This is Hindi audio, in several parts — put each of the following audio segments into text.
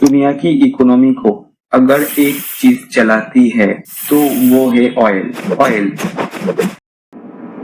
दुनिया की इकोनॉमी को अगर एक चीज चलाती है तो वो है ऑयल। ऑयल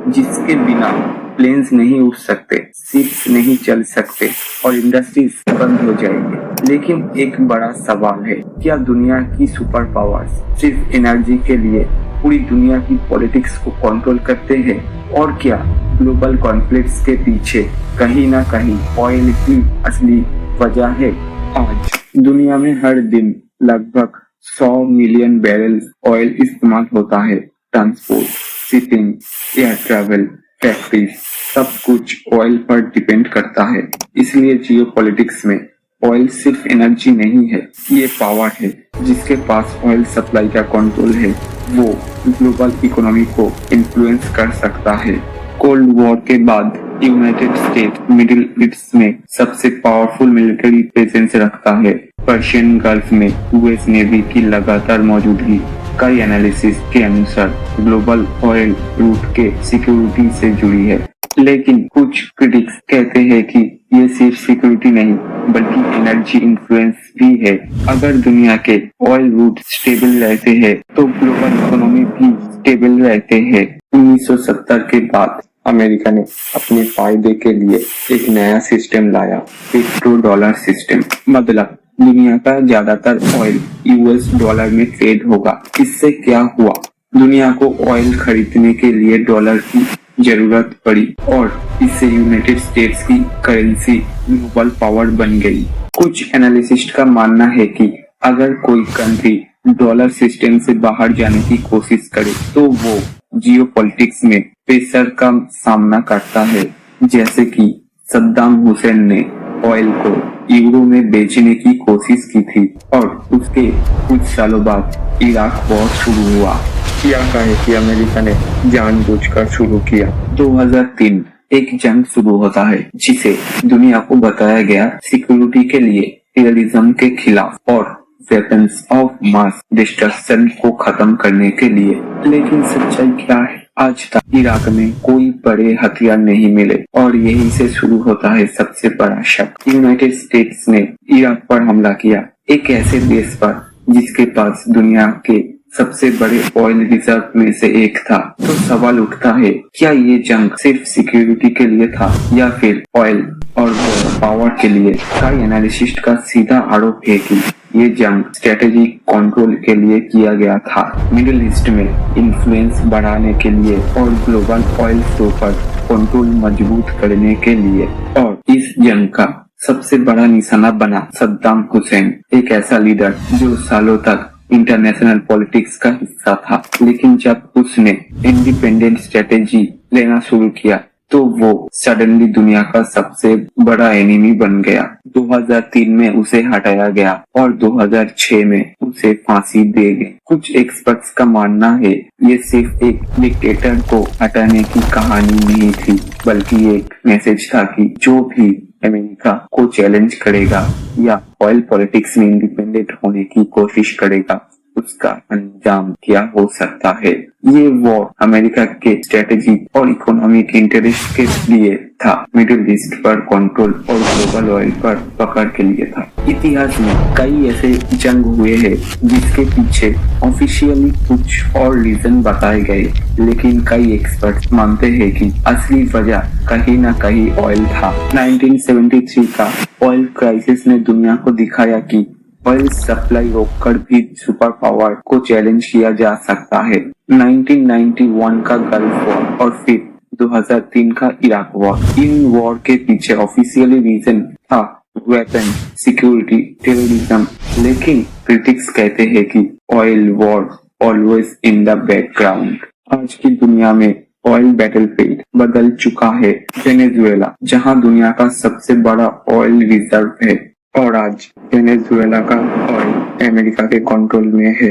जिसके बिना प्लेन्स नहीं उड़ सकते, शिप्स नहीं चल सकते और इंडस्ट्रीज बंद हो जाएंगे। लेकिन एक बड़ा सवाल है, क्या दुनिया की सुपर पावर्स सिर्फ एनर्जी के लिए पूरी दुनिया की पॉलिटिक्स को कंट्रोल करते हैं? और क्या ग्लोबल कॉन्फ्लिक्ट्स के पीछे कहीं ना कहीं ऑयल की असली वजह है? आज दुनिया में हर दिन लगभग 100 मिलियन बैरल ऑयल इस्तेमाल होता है। Transport, shipping, air travel, factories, सब कुछ ऑयल पर डिपेंड करता है। इसलिए जियोपॉलिटिक्स में ऑयल सिर्फ एनर्जी नहीं है, ये पावर है। जिसके पास ऑयल सप्लाई का कंट्रोल है वो ग्लोबल इकोनॉमी को इन्फ्लुएंस कर सकता है। कोल्ड वॉर के बाद यूनाइटेड स्टेट मिडिल ईस्ट में सबसे पावरफुल मिलिट्री प्रेजेंस रखता है। पर्शियन गल्फ में यूएस नेवी की लगातार मौजूदगी कई एनालिसिस के अनुसार ग्लोबल ऑयल रूट के सिक्योरिटी से जुड़ी है। लेकिन कुछ क्रिटिक्स कहते हैं कि ये सिर्फ सिक्योरिटी नहीं बल्कि एनर्जी इन्फ्लुएंस भी है। अगर दुनिया के ऑयल रूट स्टेबल रहते हैं तो ग्लोबल इकोनॉमी भी स्टेबल रहते हैं। 1970 के बाद अमेरिका ने अपने फायदे के लिए एक नया सिस्टम लाया, पेट्रो डॉलर सिस्टम। मतलब दुनिया का ज्यादातर ऑयल यूएस डॉलर में ट्रेड होगा। इससे क्या हुआ, दुनिया को ऑयल खरीदने के लिए डॉलर की जरूरत पड़ी और इससे यूनाइटेड स्टेट्स की करेंसी ग्लोबल पावर बन गई। कुछ एनालिसिस्ट का मानना है कि अगर कोई कंट्री डॉलर सिस्टम से बाहर जाने की कोशिश करे तो वो जियोपॉलिटिक्स में प्रेशर का सामना करता है। जैसे कि सद्दाम हुसैन ने ऑयल को यूरो में बेचने की कोशिश की थी और उसके कुछ सालों बाद इराक वॉर शुरू हुआ। क्या कहे कि अमेरिका ने जानबूझकर शुरू किया। 2003 एक जंग शुरू होता है जिसे दुनिया को बताया गया सिक्योरिटी के लिए, टेररिज्म के खिलाफ और वेपन्स ऑफ मास डिस्ट्रक्शन को खत्म करने के लिए। लेकिन सच्चाई क्या है? आज तक इराक में कोई बड़े हथियार नहीं मिले और यहीं से शुरू होता है सबसे बड़ा शक। यूनाइटेड स्टेट्स ने इराक पर हमला किया, एक ऐसे देश पर जिसके पास दुनिया के सबसे बड़े ऑयल रिजर्व में से एक था। तो सवाल उठता है, क्या ये जंग सिर्फ सिक्योरिटी के लिए था या फिर ऑयल और पावर के लिए? कई एनालिसिस्ट का सीधा आरोप है कि ये जंग स्ट्रेटेजिक कंट्रोल के लिए किया गया था, मिडिल ईस्ट में इन्फ्लुएंस बढ़ाने के लिए और ग्लोबल ऑयल फ्लो पर कंट्रोल मजबूत करने के लिए। और इस जंग का सबसे बड़ा निशाना बना सद्दाम हुसैन, एक ऐसा लीडर जो सालों तक इंटरनेशनल पॉलिटिक्स का हिस्सा था। लेकिन जब उसने इंडिपेंडेंट स्ट्रेटेजी लेना शुरू किया तो वो सडनली दुनिया का सबसे बड़ा एनिमी बन गया। 2003 में उसे हटाया गया और 2006 में उसे फांसी दे गई। कुछ एक्सपर्ट्स का मानना है ये सिर्फ एक डिक्टेटर को हटाने की कहानी नहीं थी बल्कि एक मैसेज था कि जो भी अमेरिका को चैलेंज करेगा या ऑयल पॉलिटिक्स में इंडिपेंडेंट होने की कोशिश करेगा उसका अंजाम क्या हो सकता है। ये वॉर अमेरिका के स्ट्रेटेजी और इकोनॉमिक इंटरेस्ट के लिए था, मिडिल ईस्ट पर कंट्रोल और ग्लोबल ऑयल पर पकड़ के लिए था। इतिहास में कई ऐसे जंग हुए हैं जिसके पीछे ऑफिशियली कुछ और रीजन बताए गए, लेकिन कई एक्सपर्ट्स मानते हैं कि असली वजह कहीं ना कहीं ऑयल था। 1973 का ऑयल क्राइसिस ने दुनिया को दिखाया कि ऑयल सप्लाई रोककर भी सुपर पावर को चैलेंज किया जा सकता है। 1991 का गल्फ वॉर और फिर 2003 का इराक वॉर। इन वॉर के पीछे ऑफिशियली रीजन था वेपन, सिक्योरिटी, टेररिज्म। लेकिन क्रिटिक्स कहते हैं कि oil war always in the background. आज की दुनिया में ऑयल बैटलफील्ड बदल चुका है। वेनेजुएला जहां दुनिया का सबसे बड़ा ऑयल रिजर्व है और आज वेनेजुएला का ऑयल अमेरिका के कंट्रोल में है।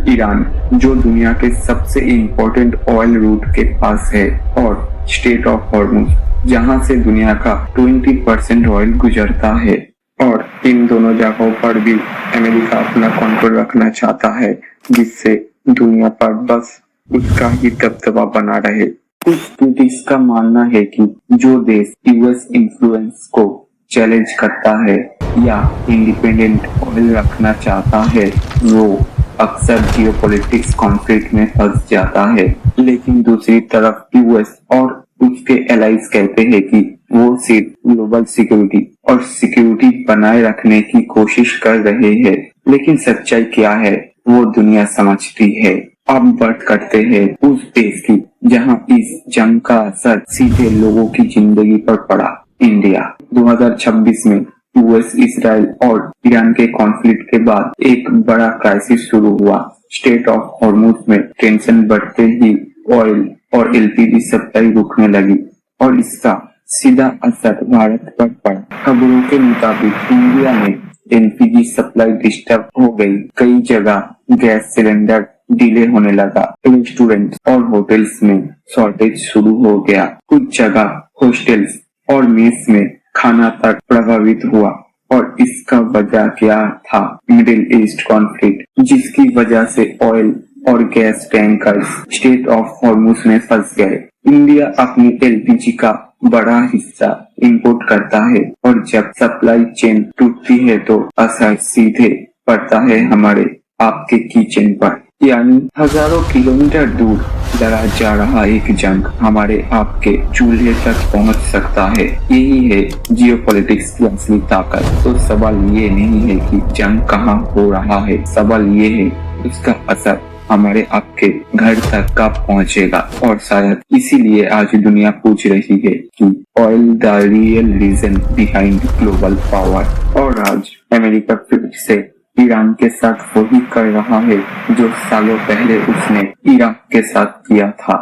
ईरान जो दुनिया के सबसे इम्पोर्टेंट ऑयल रूट के पास है और स्टेट ऑफ हॉर्मुज जहां से दुनिया का 20% ऑयल गुजरता है। और इन दोनों जगहों पर भी अमेरिका अपना कंट्रोल रखना चाहता है जिससे दुनिया पर बस उसका ही दबदबा बना रहे। कुछ क्रिटिक्स का मानना है कि जो देश यूएस इन्फ्लुएंस को चैलेंज करता है या इंडिपेंडेंट ऑयल रखना चाहता है वो अक्सर जियोपॉलिटिक्स कॉन्फ्लिक्ट में फंस जाता है। लेकिन दूसरी तरफ यूएस और उसके एलाइज कहते हैं कि वो सिर्फ ग्लोबल सिक्योरिटी और सिक्योरिटी बनाए रखने की कोशिश कर रहे हैं। लेकिन सच्चाई क्या है वो दुनिया समझती है। अब बात करते हैं उस देश की जहां इस जंग का असर सीधे लोगों की जिंदगी पर पड़ा, इंडिया। 2026 में यूएस, इसराइल और ईरान के कॉन्फ्लिक्ट के बाद एक बड़ा क्राइसिस शुरू हुआ। स्ट्रेट ऑफ हॉर्मुज में टेंशन बढ़ते ही ऑयल और एलपीजी सप्लाई रुकने लगी और इसका सीधा असर भारत पर पड़ा। खबरों के मुताबिक इंडिया में एलपीजी सप्लाई डिस्टर्ब हो गई। कई जगह गैस सिलेंडर डिले होने लगा। रेस्टोरेंट और होटल्स में शॉर्टेज शुरू हो गया। कुछ जगह हॉस्टल्स और मेस में खाना तक प्रभावित हुआ। और इसका वजह क्या था? मिडिल ईस्ट कॉन्फ्लिक्ट, जिसकी वजह से ऑयल और gas tankers straight of Hormuz में फंस गए। इंडिया अपनी एलपीजी का बड़ा हिस्सा इंपोर्ट करता है और जब सप्लाई चेन टूटती है तो असर सीधे पड़ता है हमारे आपके किचन पर। यानी हजारों किलोमीटर दूर लड़ा जा रहा एक जंग हमारे आपके चूल्हे तक पहुंच सकता है। यही है जियोपॉलिटिक्स की असली ताकत। तो सवाल ये नहीं है कि जंग कहाँ हो रहा है, सवाल ये है उसका असर हमारे आपके घर तक कब पहुंचेगा। और शायद इसीलिए आज दुनिया पूछ रही है कि oil the real reason behind global power. और आज अमेरिका फिर से ईरान के साथ वही कर रहा है जो सालों पहले उसने इराक के साथ किया था।